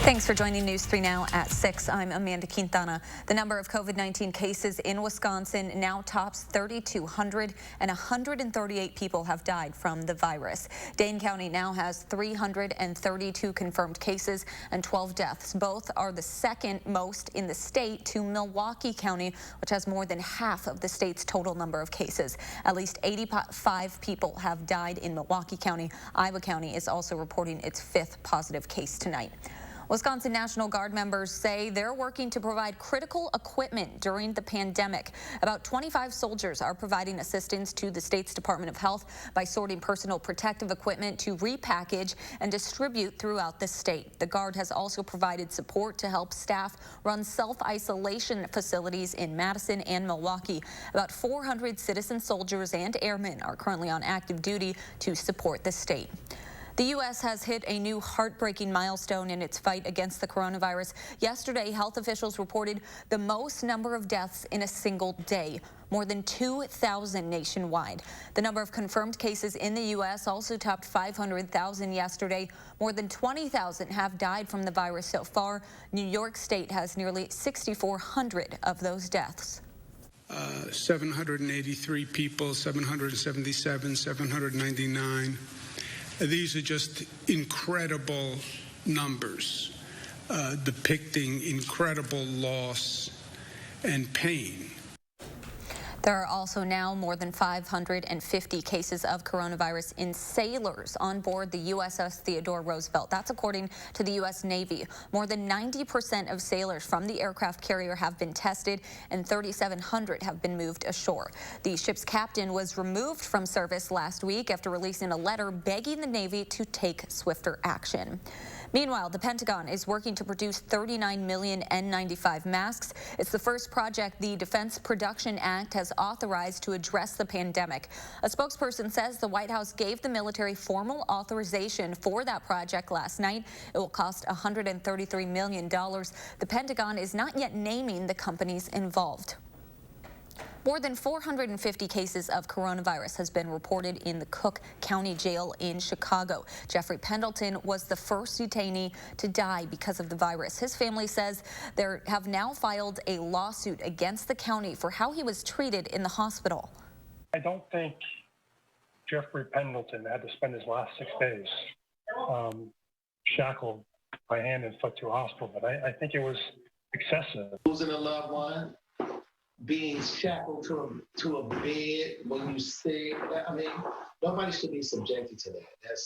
Thanks for joining News 3 Now at 6. I'm Amanda Quintana. The number of COVID-19 cases in Wisconsin now tops 3,200 and 138 people have died from the virus. Dane County now has 332 confirmed cases and 12 deaths. Both are the second most in the state to Milwaukee County, which has more than half of the state's total number of cases. At least 85 people have died in Milwaukee County. Iowa County is also reporting its fifth positive case tonight. Wisconsin National Guard members say they're working to provide critical equipment during the pandemic. About 25 soldiers are providing assistance to the state's Department of Health by sorting personal protective equipment to repackage and distribute throughout the state. The Guard has also provided support to help staff run self-isolation facilities in Madison and Milwaukee. About 400 citizen soldiers and airmen are currently on active duty to support the state. The U.S. has hit a new heartbreaking milestone in its fight against the coronavirus. Yesterday, health officials reported the most number of deaths in a single day, more than 2,000 nationwide. The number of confirmed cases in the U.S. also topped 500,000 yesterday. More than 20,000 have died from the virus so far. New York State has nearly 6,400 of those deaths. 783 people, 777, 799. These are just incredible numbers, depicting incredible loss and pain. There are also now more than 550 cases of coronavirus in sailors on board the USS Theodore Roosevelt. That's according to the U.S. Navy. More than 90% of sailors from the aircraft carrier have been tested, and 3,700 have been moved ashore. The ship's captain was removed from service last week after releasing a letter begging the Navy to take swifter action. Meanwhile, the Pentagon is working to produce 39 million N95 masks. It's the first project the Defense Production Act has authorized to address the pandemic. A spokesperson says the White House gave the military formal authorization for that project last night. It will cost $133 million. The Pentagon is not yet naming the companies involved. More than 450 cases of coronavirus has been reported in the Cook County Jail in Chicago. Jeffrey Pendleton was the first detainee to die because of the virus. His family says they have now filed a lawsuit against the county for how he was treated in the hospital. I don't think Jeffrey Pendleton had to spend his last 6 days shackled by hand and foot to a hospital, but I think it was excessive. Losing a loved one, being shackled to a bed when you sick. I mean, nobody should be subjected to that.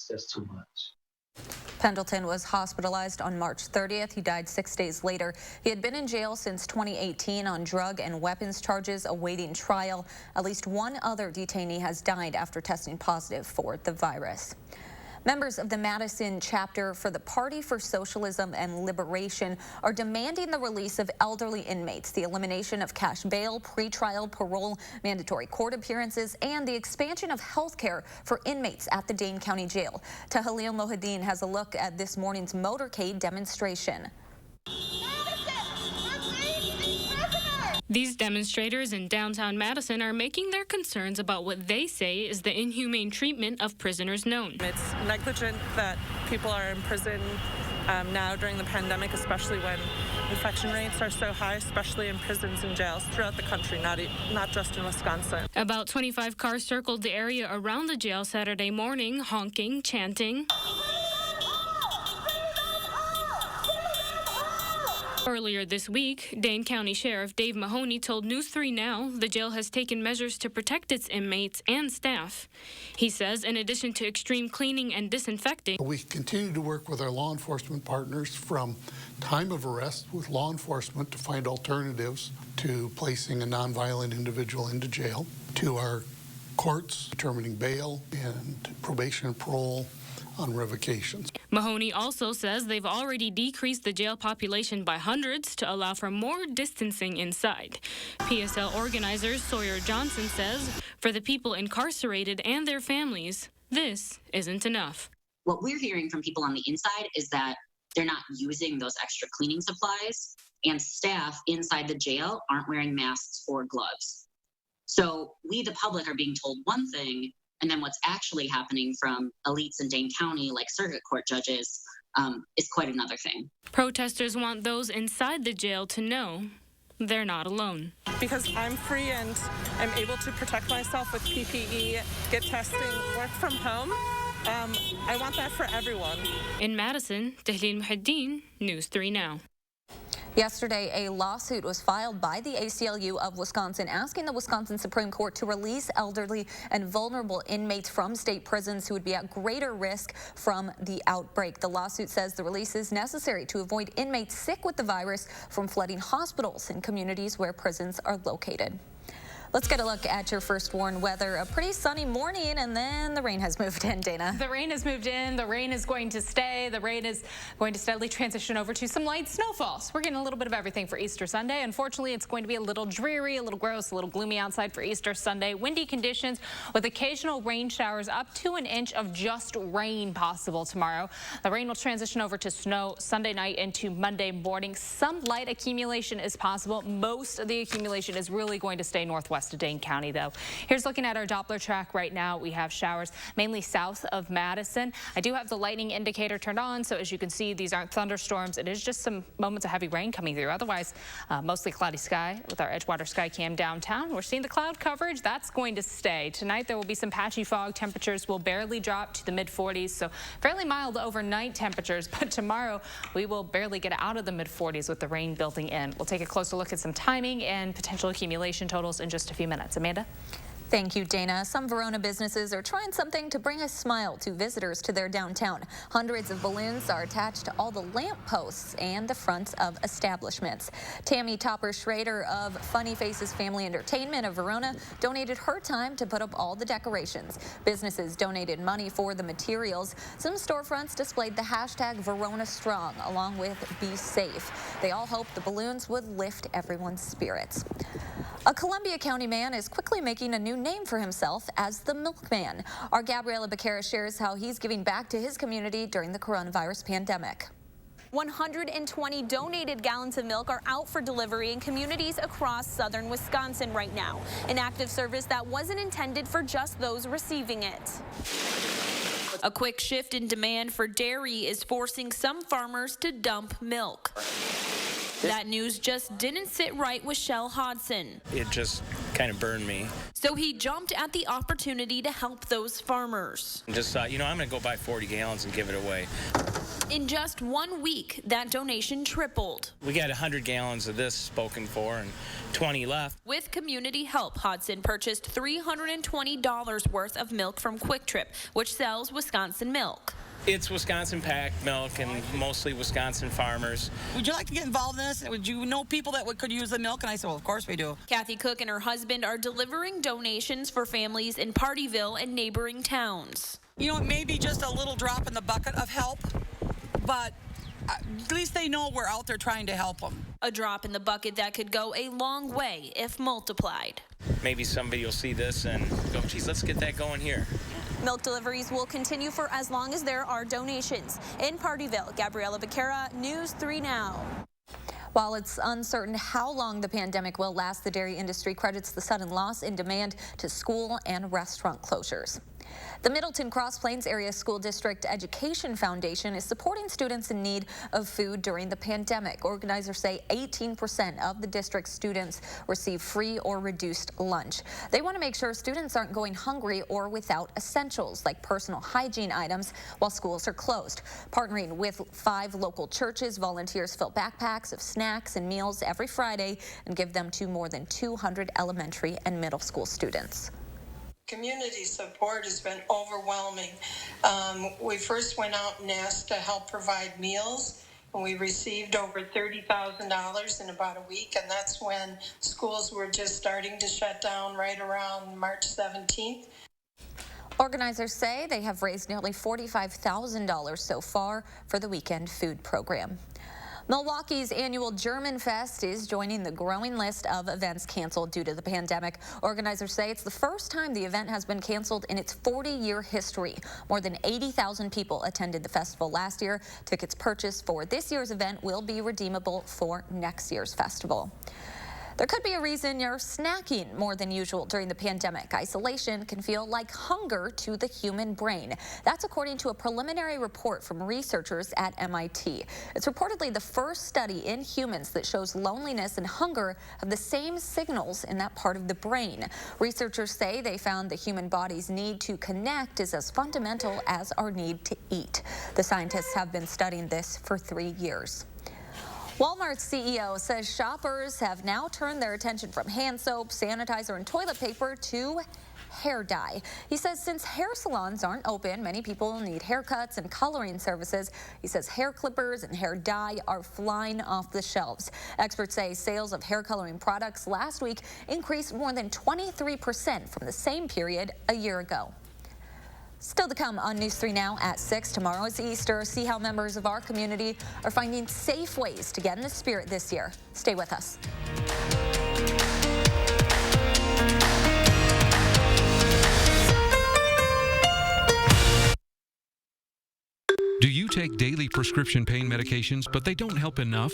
That's too much. Pendleton was hospitalized on March 30th. He died 6 days later. He had been in jail since 2018 on drug and weapons charges awaiting trial. At least one other detainee has died after testing positive for the virus. Members of the Madison chapter for the Party for Socialism and Liberation are demanding the release of elderly inmates, the elimination of cash bail, pretrial parole, mandatory court appearances, and the expansion of health care for inmates at the Dane County Jail. Tahalil Mohideen has a look at this morning's motorcade demonstration. These demonstrators in downtown Madison are making their concerns about what they say is the inhumane treatment of prisoners known. It's negligent that people are in prison now during the pandemic, especially when infection rates are so high, especially in prisons and jails throughout the country, not just in Wisconsin. About 25 cars circled the area around the jail Saturday morning, honking, chanting. Earlier this week, Dane County Sheriff Dave Mahoney told News 3 Now the jail has taken measures to protect its inmates and staff. He says in addition to extreme cleaning and disinfecting, we continue to work with our law enforcement partners from time of arrest with law enforcement to find alternatives to placing a nonviolent individual into jail, to our courts determining bail and probation and parole on revocations. Mahoney also says they've already decreased the jail population by hundreds to allow for more distancing inside. PSL organizer Sawyer Johnson says for the people incarcerated and their families, this isn't enough. What we're hearing from people on the inside is that they're not using those extra cleaning supplies, and staff inside the jail aren't wearing masks or gloves. So we, the public, are being told one thing, and then what's actually happening from elites in Dane County, like circuit court judges, is quite another thing. Protesters want those inside the jail to know they're not alone. Because I'm free and I'm able to protect myself with PPE, get testing, work from home. I want that for everyone. In Madison, Tahlil Muhaddin, News 3 Now. Yesterday, a lawsuit was filed by the ACLU of Wisconsin asking the Wisconsin Supreme Court to release elderly and vulnerable inmates from state prisons who would be at greater risk from the outbreak. The lawsuit says the release is necessary to avoid inmates sick with the virus from flooding hospitals in communities where prisons are located. Let's get a look at your first warn weather. A pretty sunny morning, and then the rain has moved in, Dana. The rain has moved in. The rain is going to stay. The rain is going to steadily transition over to some light snowfalls. We're getting a little bit of everything for Easter Sunday. Unfortunately, it's going to be a little dreary, a little gross, a little gloomy outside for Easter Sunday. Windy conditions with occasional rain showers, up to an inch of just rain possible tomorrow. The rain will transition over to snow Sunday night into Monday morning. Some light accumulation is possible. Most of the accumulation is really going to stay northwest of Dane County, though. Here's looking at our Doppler track right now. We have showers mainly south of Madison. I do have the lightning indicator turned on, so as you can see, these aren't thunderstorms. It is just some moments of heavy rain coming through. Otherwise, mostly cloudy sky with our Edgewater Sky Cam downtown. We're seeing the cloud coverage. That's going to stay. Tonight, there will be some patchy fog. Temperatures will barely drop to the mid-40s, so fairly mild overnight temperatures. But tomorrow, we will barely get out of the mid-40s with the rain building in. We'll take a closer look at some timing and potential accumulation totals in just a few minutes. Amanda? Thank you, Dana. Some Verona businesses are trying something to bring a smile to visitors to their downtown. Hundreds of balloons are attached to all the lamp posts and the fronts of establishments. Tammy Topper-Schrader of Funny Faces Family Entertainment of Verona donated her time to put up all the decorations. Businesses donated money for the materials. Some storefronts displayed the hashtag Verona Strong along with Be Safe. They all hoped the balloons would lift everyone's spirits. A Columbia County man is quickly making a new name for himself as the Milkman. Our Gabriela Becerra shares how he's giving back to his community during the coronavirus pandemic. 120 donated gallons of milk are out for delivery in communities across southern Wisconsin right now. An active service that wasn't intended for just those receiving it. A quick shift in demand for dairy is forcing some farmers to dump milk. That news just didn't sit right with Shell Hodson. It just kind of burned me. So he jumped at the opportunity to help those farmers. Just thought, I'm going to go buy 40 gallons and give it away. In just 1 week, that donation tripled. We got 100 gallons of this spoken for and 20 left. With community help, Hodson purchased $320 worth of milk from Quick Trip, which sells Wisconsin milk. It's Wisconsin packed milk and mostly Wisconsin farmers. Would you like to get involved in this? Would you know people that could use the milk? And I said, well, of course we do. Kathy Cook and her husband are delivering donations for families in Partyville and neighboring towns. It may be just a little drop in the bucket of help, but at least they know we're out there trying to help them. A drop in the bucket that could go a long way if multiplied. Maybe somebody will see this and go, geez, let's get that going here. Milk deliveries will continue for as long as there are donations. In Partyville, Gabriela Becerra, News 3 Now. While it's uncertain how long the pandemic will last, the dairy industry credits the sudden loss in demand to school and restaurant closures. The Middleton Cross Plains Area School District Education Foundation is supporting students in need of food during the pandemic. Organizers say 18% of the district's students receive free or reduced lunch. They want to make sure students aren't going hungry or without essentials like personal hygiene items while schools are closed. Partnering with 5 local churches, volunteers fill backpacks of snacks and meals every Friday and give them to more than 200 elementary and middle school students. Community support has been overwhelming. We first went out and asked to help provide meals, and we received over $30,000 in about a week, and that's when schools were just starting to shut down right around March 17th. Organizers say they have raised nearly $45,000 so far for the weekend food program. Milwaukee's annual German Fest is joining the growing list of events canceled due to the pandemic. Organizers say it's the first time the event has been canceled in its 40-year history. More than 80,000 people attended the festival last year. Tickets purchased for this year's event will be redeemable for next year's festival. There could be a reason you're snacking more than usual during the pandemic. Isolation can feel like hunger to the human brain. That's according to a preliminary report from researchers at MIT. It's reportedly the first study in humans that shows loneliness and hunger have the same signals in that part of the brain. Researchers say they found the human body's need to connect is as fundamental as our need to eat. The scientists have been studying this for 3 years. Walmart's CEO says shoppers have now turned their attention from hand soap, sanitizer, and toilet paper to hair dye. He says since hair salons aren't open, many people need haircuts and coloring services. He says hair clippers and hair dye are flying off the shelves. Experts say sales of hair coloring products last week increased more than 23% from the same period a year ago. Still to come on News 3 Now at 6. Tomorrow is Easter. See how members of our community are finding safe ways to get in the spirit this year. Stay with us. Do you take daily prescription pain medications, but they don't help enough?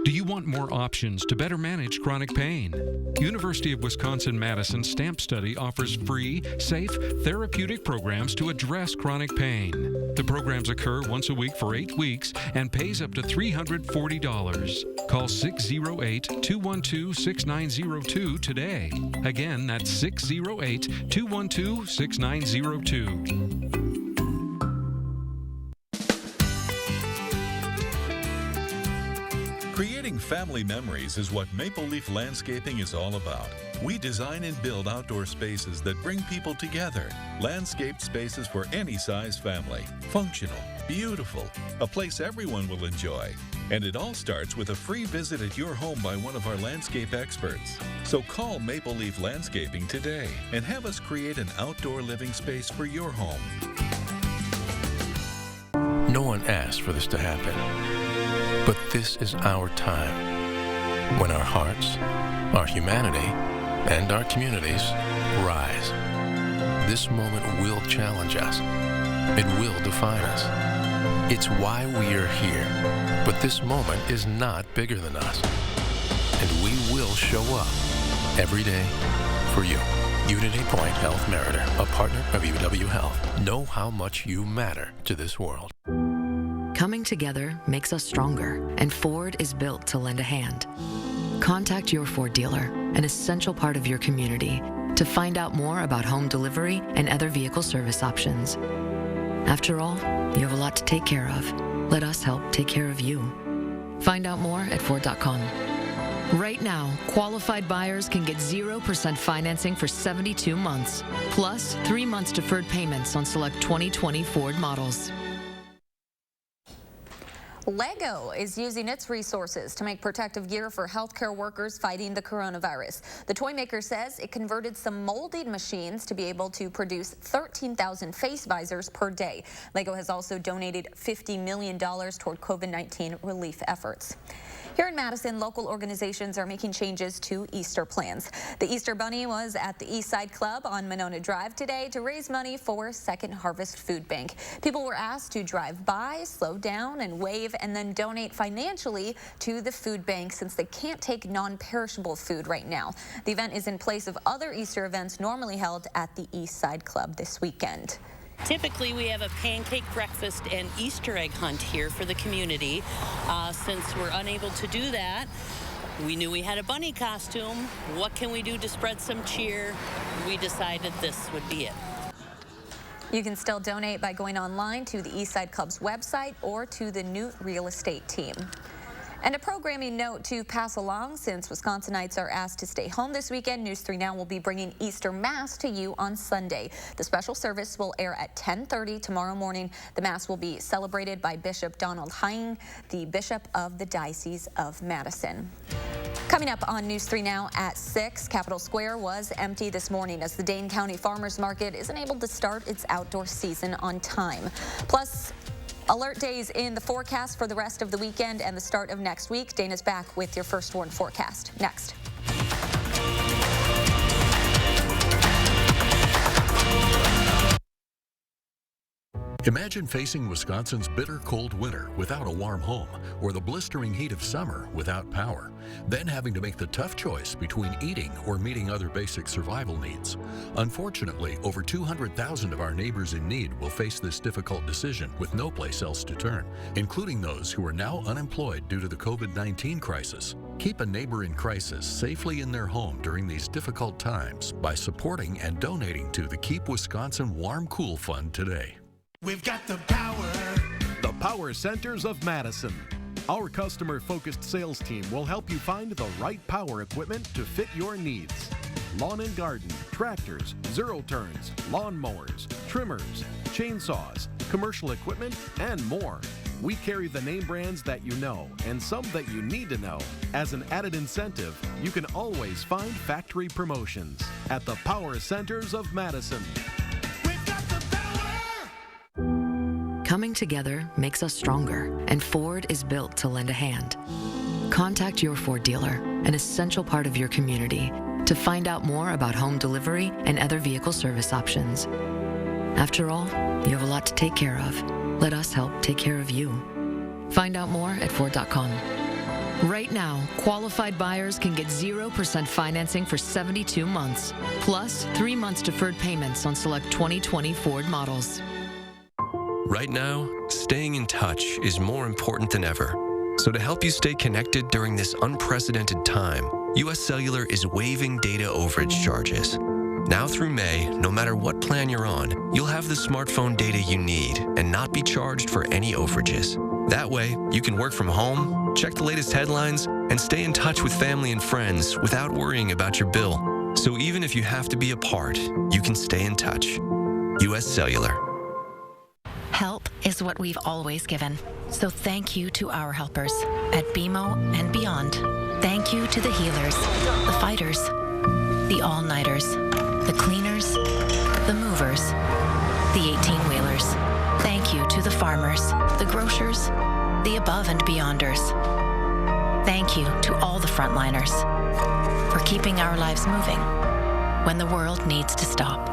Do you want more options to better manage chronic pain? University of Wisconsin-Madison STAMP study offers free, safe, therapeutic programs to address chronic pain. The programs occur once a week for 8 weeks and pays up to $340. Call 608-212-6902 today. Again, that's 608-212-6902. Creating family memories is what Maple Leaf Landscaping is all about. We design and build outdoor spaces that bring people together. Landscaped spaces for any size family. Functional, beautiful, a place everyone will enjoy. And it all starts with a free visit at your home by one of our landscape experts. So call Maple Leaf Landscaping today and have us create an outdoor living space for your home. No one asked for this to happen. But this is our time, when our hearts, our humanity, and our communities rise. This moment will challenge us. It will define us. It's why we are here. But this moment is not bigger than us. And we will show up every day for you. Unity Point Health Meritor, a partner of UW Health. Know how much you matter to this world. Coming together makes us stronger, and Ford is built to lend a hand. Contact your Ford dealer, an essential part of your community, to find out more about home delivery and other vehicle service options. After all, you have a lot to take care of. Let us help take care of you. Find out more at Ford.com. Right now, qualified buyers can get 0% financing for 72 months, plus 3 months deferred payments on select 2020 Ford models. Lego is using its resources to make protective gear for healthcare workers fighting the coronavirus. The toy maker says it converted some molding machines to be able to produce 13,000 face visors per day. Lego has also donated $50 million toward COVID-19 relief efforts. Here in Madison, local organizations are making changes to Easter plans. The Easter Bunny was at the East Side Club on Monona Drive today to raise money for Second Harvest Food Bank. People were asked to drive by, slow down, and wave, and then donate financially to the food bank since they can't take non-perishable food right now. The event is in place of other Easter events normally held at the East Side Club this weekend. Typically, we have a pancake breakfast and Easter egg hunt here for the community. Since we're unable to do that, we knew we had a bunny costume. What can we do to spread some cheer? We decided this would be it. You can still donate by going online to the East Side Club's website or to the Newt Real Estate team. And a programming note to pass along since Wisconsinites are asked to stay home this weekend. News 3 Now will be bringing Easter Mass to you on Sunday. The special service will air at 10:30 tomorrow morning. The Mass will be celebrated by Bishop Donald Heying, the Bishop of the Diocese of Madison. Coming up on News 3 Now at 6, Capitol Square was empty this morning as the Dane County Farmers Market isn't able to start its outdoor season on time. Plus, alert days in the forecast for the rest of the weekend and the start of next week. Dana's back with your first warn forecast next. Imagine facing Wisconsin's bitter cold winter without a warm home, or the blistering heat of summer without power, then having to make the tough choice between eating or meeting other basic survival needs. Unfortunately, over 200,000 of our neighbors in need will face this difficult decision with no place else to turn, including those who are now unemployed due to the COVID-19 crisis. Keep a neighbor in crisis safely in their home during these difficult times by supporting and donating to the Keep Wisconsin Warm Cool Fund today. We've got the power. The Power Centers of Madison. Our customer-focused sales team will help you find the right power equipment to fit your needs. Lawn and garden, tractors, zero-turns, lawn mowers, trimmers, chainsaws, commercial equipment, and more. We carry the name brands that you know and some that you need to know. As an added incentive, you can always find factory promotions at the Power Centers of Madison. Coming together makes us stronger, and Ford is built to lend a hand. Contact your Ford dealer, an essential part of your community, to find out more about home delivery and other vehicle service options. After all, you have a lot to take care of. Let us help take care of you. Find out more at Ford.com. Right now, qualified buyers can get 0% financing for 72 months, plus 3 months deferred payments on select 2020 Ford models. Right now, staying in touch is more important than ever. So to help you stay connected during this unprecedented time, U.S. Cellular is waiving data overage charges. Now through May, no matter what plan you're on, you'll have the smartphone data you need and not be charged for any overages. That way, you can work from home, check the latest headlines, and stay in touch with family and friends without worrying about your bill. So even if you have to be apart, you can stay in touch. U.S. Cellular. Help is what we've always given. So thank you to our helpers at BMO and beyond. Thank you to the healers, the fighters, the all-nighters, the cleaners, the movers, the 18-wheelers. Thank you to the farmers, the grocers, the above and beyonders. Thank you to all the frontliners for keeping our lives moving when the world needs to stop.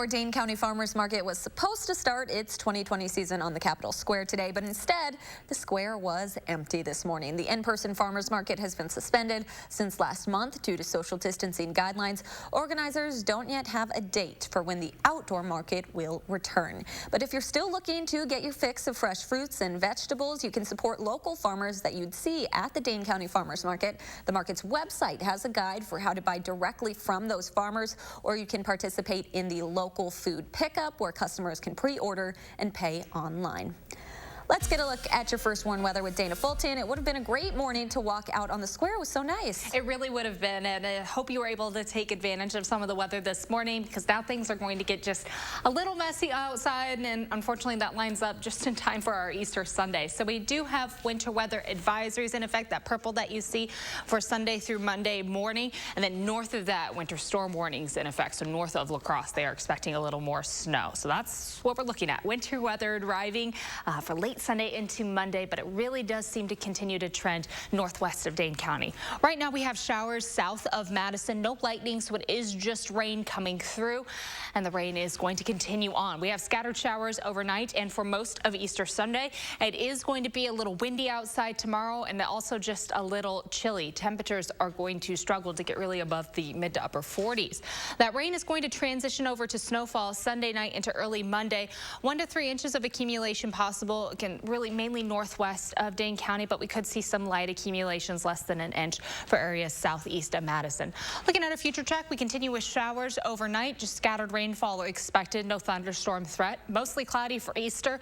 Dane County Farmers Market was supposed to start its 2020 season on the Capitol Square today, but instead, the square was empty this morning. The in-person farmers market has been suspended since last month due to social distancing guidelines. Organizers don't yet have a date for when the outdoor market will return. But if you're still looking to get your fix of fresh fruits and vegetables, you can support local farmers that you'd see at the Dane County Farmers Market. The market's website has a guide for how to buy directly from those farmers, or you can participate in the local food pickup where customers can pre-order and pay online. Let's get a look at your first warn weather with Dana Fulton. It would have been a great morning to walk out on the square. It was so nice. It really would have been, and I hope you were able to take advantage of some of the weather this morning, because now things are going to get just a little messy outside, and unfortunately that lines up just in time for our Easter Sunday. So we do have winter weather advisories in effect, that purple that you see for Sunday through Monday morning, and then north of that, winter storm warnings in effect. So north of La Crosse, they are expecting a little more snow. So that's what we're looking at. Winter weather arriving for late Sunday into Monday, but it really does seem to continue to trend northwest of Dane County. Right now we have showers south of Madison. No lightning, so it is just rain coming through, and the rain is going to continue on. We have scattered showers overnight and for most of Easter Sunday. It is going to be a little windy outside tomorrow, and also just a little chilly. Temperatures are going to struggle to get really above the mid to upper 40s. That rain is going to transition over to snowfall Sunday night into early Monday. 1 to 3 inches of accumulation possible. Again, really mainly northwest of Dane County, but we could see some light accumulations, less than an inch for areas southeast of Madison. Looking at a future check, we continue with showers overnight, just scattered rainfall expected, no thunderstorm threat. Mostly cloudy for Easter.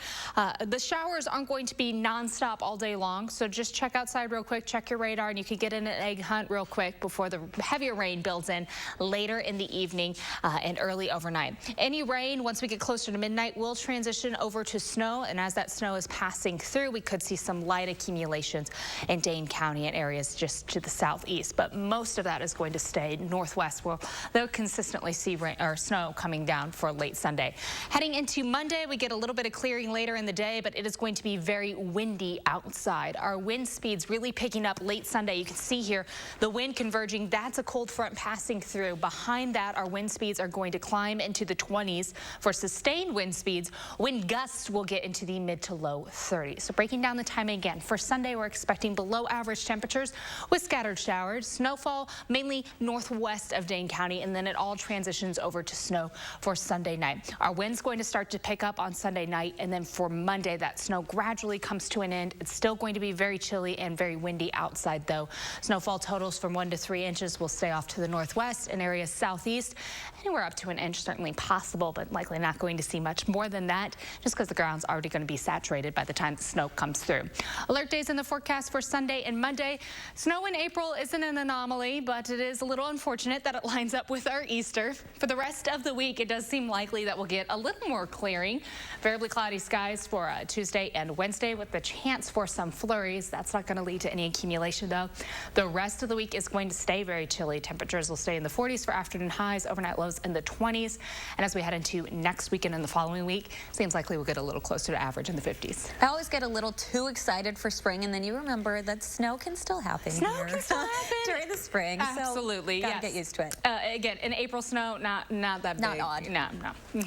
The showers aren't going to be nonstop all day long, so just check outside real quick, check your radar, and you can get in an egg hunt real quick before the heavier rain builds in later in the evening and early overnight. Any rain, once we get closer to midnight, will transition over to snow, and as that snow is passing through. We could see some light accumulations in Dane County and areas just to the southeast, but most of that is going to stay northwest, where they'll consistently see rain or snow coming down for late Sunday. Heading into Monday, we get a little bit of clearing later in the day, but it is going to be very windy outside. Our wind speeds really picking up late Sunday. You can see here the wind converging. That's a cold front passing through. Behind that, our wind speeds are going to climb into the 20s for sustained wind speeds. Wind gusts will get into the mid to low 30s. So breaking down the timing again, for Sunday, we're expecting below average temperatures with scattered showers. Snowfall mainly northwest of Dane County, and then it all transitions over to snow for Sunday night. Our wind's going to start to pick up on Sunday night, and then for Monday, that snow gradually comes to an end. It's still going to be very chilly and very windy outside, though. Snowfall totals from 1 to 3 inches will stay off to the northwest and areas southeast. Anywhere up to an inch certainly possible, but likely not going to see much more than that, just because the ground's already going to be saturated by the time the snow comes through. Alert days in the forecast for Sunday and Monday. Snow in April isn't an anomaly, but it is a little unfortunate that it lines up with our Easter. For the rest of the week, it does seem likely that we'll get a little more clearing. Variably cloudy skies for Tuesday and Wednesday with the chance for some flurries. That's not going to lead to any accumulation, though. The rest of the week is going to stay very chilly. Temperatures will stay in the 40s for afternoon highs, overnight lows in the 20s. And as we head into next weekend and the following week, seems likely we'll get a little closer to average in the 50s. I always get a little too excited for spring, and then you remember that snow can still happen Snow can still happen during the spring. Absolutely, so gotta yes. get used to it. Again, in April snow, not that big. Not odd. No.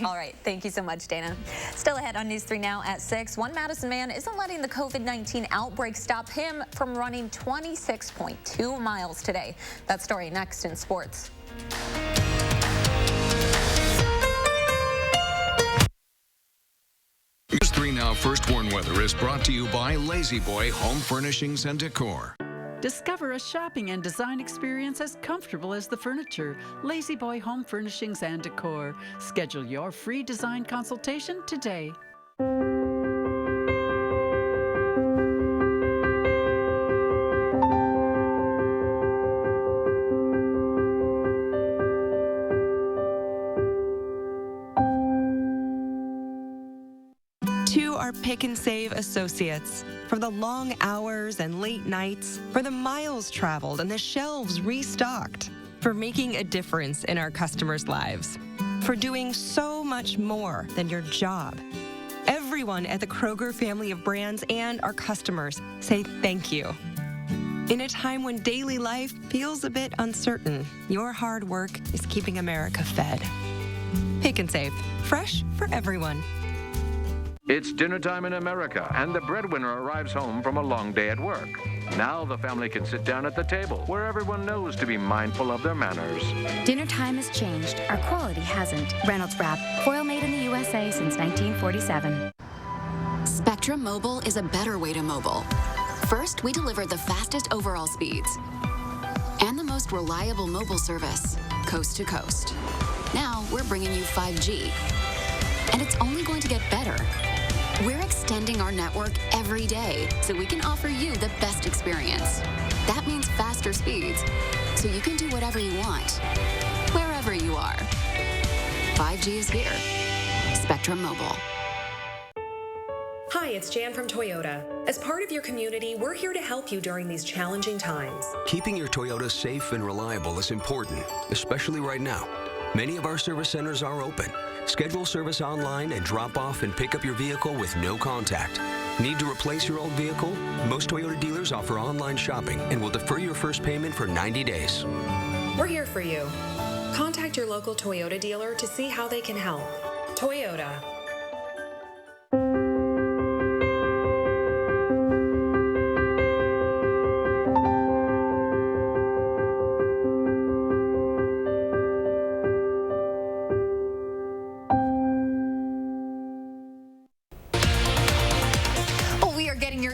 All right, thank you so much, Dana. Still ahead on News 3 Now at 6. One Madison man isn't letting the COVID-19 outbreak stop him from running 26.2 miles today. That story next in sports. News 3 Now First Warn Weather is brought to you by Lazy Boy Home Furnishings and Decor. Discover a shopping and design experience as comfortable as the furniture. Lazy Boy Home Furnishings and Decor. Schedule your free design consultation today. To our Pick and Save associates, for the long hours and late nights, for the miles traveled and the shelves restocked, for making a difference in our customers' lives, for doing so much more than your job. Everyone at the Kroger family of brands and our customers say thank you. In a time when daily life feels a bit uncertain, your hard work is keeping America fed. Pick and Save, fresh for everyone. It's dinner time in America, and the breadwinner arrives home from a long day at work. Now the family can sit down at the table, where everyone knows to be mindful of their manners. Dinner time has changed. Our quality hasn't. Reynolds Wrap, foil made in the USA since 1947. Spectrum Mobile is a better way to mobile. First, we deliver the fastest overall speeds and the most reliable mobile service, coast to coast. Now we're bringing you 5G, and it's only going to get better. We're extending our network every day so we can offer you the best experience. That means faster speeds, so you can do whatever you want, wherever you are. 5G is here. Spectrum Mobile. Hi, it's Jan from Toyota. As part of your community, we're here to help you during these challenging times. Keeping your Toyota safe and reliable is important, especially right now. Many of our service centers are open. Schedule service online and drop off and pick up your vehicle with no contact. Need to replace your old vehicle? Most Toyota dealers offer online shopping and will defer your first payment for 90 days. We're here for you. Contact your local Toyota dealer to see how they can help. Toyota.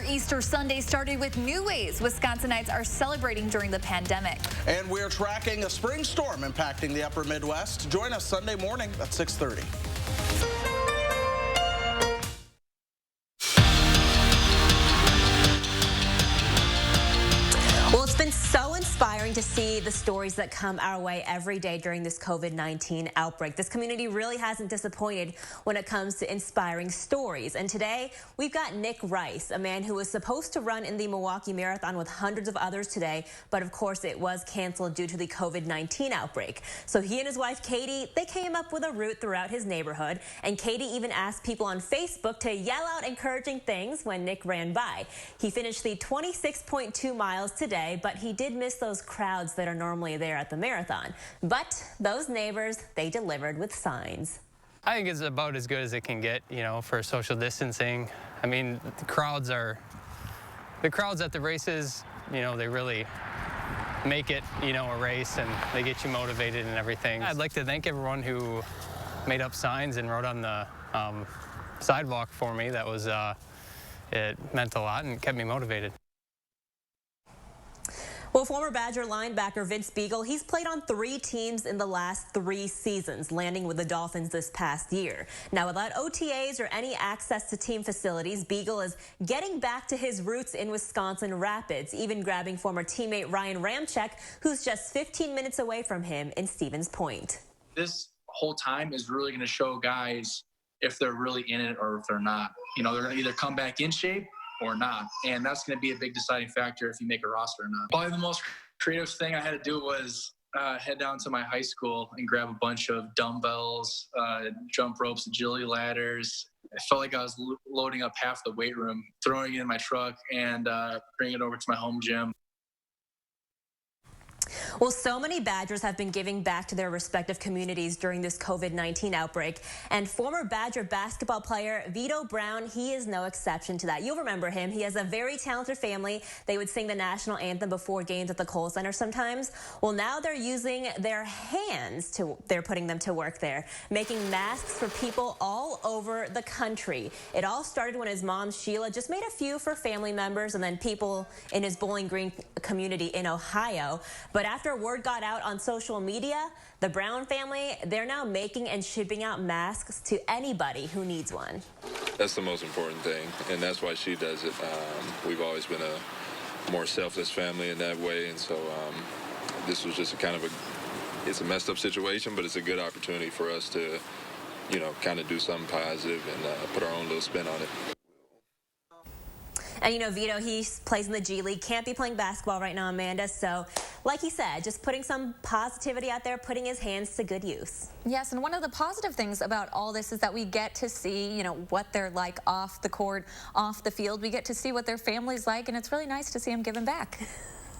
Easter Sunday started with new ways Wisconsinites are celebrating during the pandemic. And we're tracking a spring storm impacting the upper Midwest. Join us Sunday morning at 6:30. Well, it's been so inspiring to to see the stories that come our way every day during this COVID-19 outbreak. This community really hasn't disappointed when it comes to inspiring stories. And today, we've got Nick Rice, a man who was supposed to run in the Milwaukee Marathon with hundreds of others today, but of course it was canceled due to the COVID-19 outbreak. So he and his wife, Katie, they came up with a route throughout his neighborhood, and Katie even asked people on Facebook to yell out encouraging things when Nick ran by. He finished the 26.2 miles today, but he did miss those crowds that are normally there at the marathon. But those neighbors, they delivered with signs. I think it's about as good as it can get, for social distancing. I mean, the crowds at the races, they really make it, a race, and they get you motivated and everything. I'd like to thank everyone who made up signs and wrote on the sidewalk for me. That was, it meant a lot and kept me motivated. Well, former Badger linebacker Vince Beagle, he's played on 3 teams in the last 3 seasons, landing with the Dolphins this past year. Now, without OTAs or any access to team facilities, Beagle is getting back to his roots in Wisconsin Rapids, even grabbing former teammate Ryan Ramczyk, who's just 15 minutes away from him in Stevens Point. This whole time is really going to show guys if they're really in it or if they're not. They're going to either come back in shape or not, and that's going to be a big deciding factor if you make a roster or not. Probably the most creative thing I had to do was head down to my high school and grab a bunch of dumbbells, jump ropes, agility ladders. I felt like I was loading up half the weight room, throwing it in my truck, and bringing it over to my home gym. Well, so many Badgers have been giving back to their respective communities during this COVID-19 outbreak, and former Badger basketball player Vito Brown, he is no exception to that. You'll remember him. He has a very talented family. They would sing the national anthem before games at the Kohl Center sometimes. Well, now they're using their hands they're putting them to work there, making masks for people all over the country. It all started when his mom, Sheila, just made a few for family members and then people in his Bowling Green community in Ohio. But after word got out on social media, the Brown family, they're now making and shipping out masks to anybody who needs one. That's the most important thing, and that's why she does it. We've always been a more selfless family in that way, and so this was just it's a messed up situation, but it's a good opportunity for us to, kind of do something positive and put our own little spin on it. And Vito, he plays in the G League, can't be playing basketball right now, Amanda. So, like he said, just putting some positivity out there, putting his hands to good use. Yes, and one of the positive things about all this is that we get to see, what they're like off the court, off the field. We get to see what their family's like, and it's really nice to see them giving back.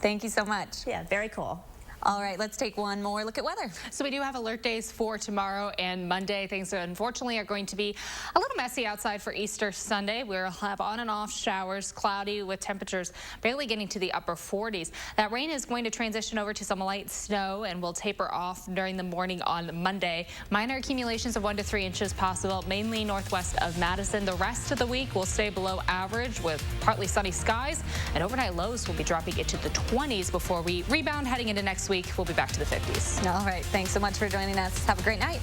Thank you so much. Yeah, very cool. All right, let's take one more look at weather. So we do have alert days for tomorrow and Monday. Things unfortunately are going to be a little messy outside for Easter Sunday. We'll have on and off showers, cloudy with temperatures barely getting to the upper 40s. That rain is going to transition over to some light snow and will taper off during the morning on Monday. Minor accumulations of 1 to 3 inches possible, mainly northwest of Madison. The rest of the week will stay below average with partly sunny skies, and overnight lows will be dropping into the 20s before we rebound heading into next week. We'll be back to the 50s. All right. Thanks so much for joining us. Have a great night.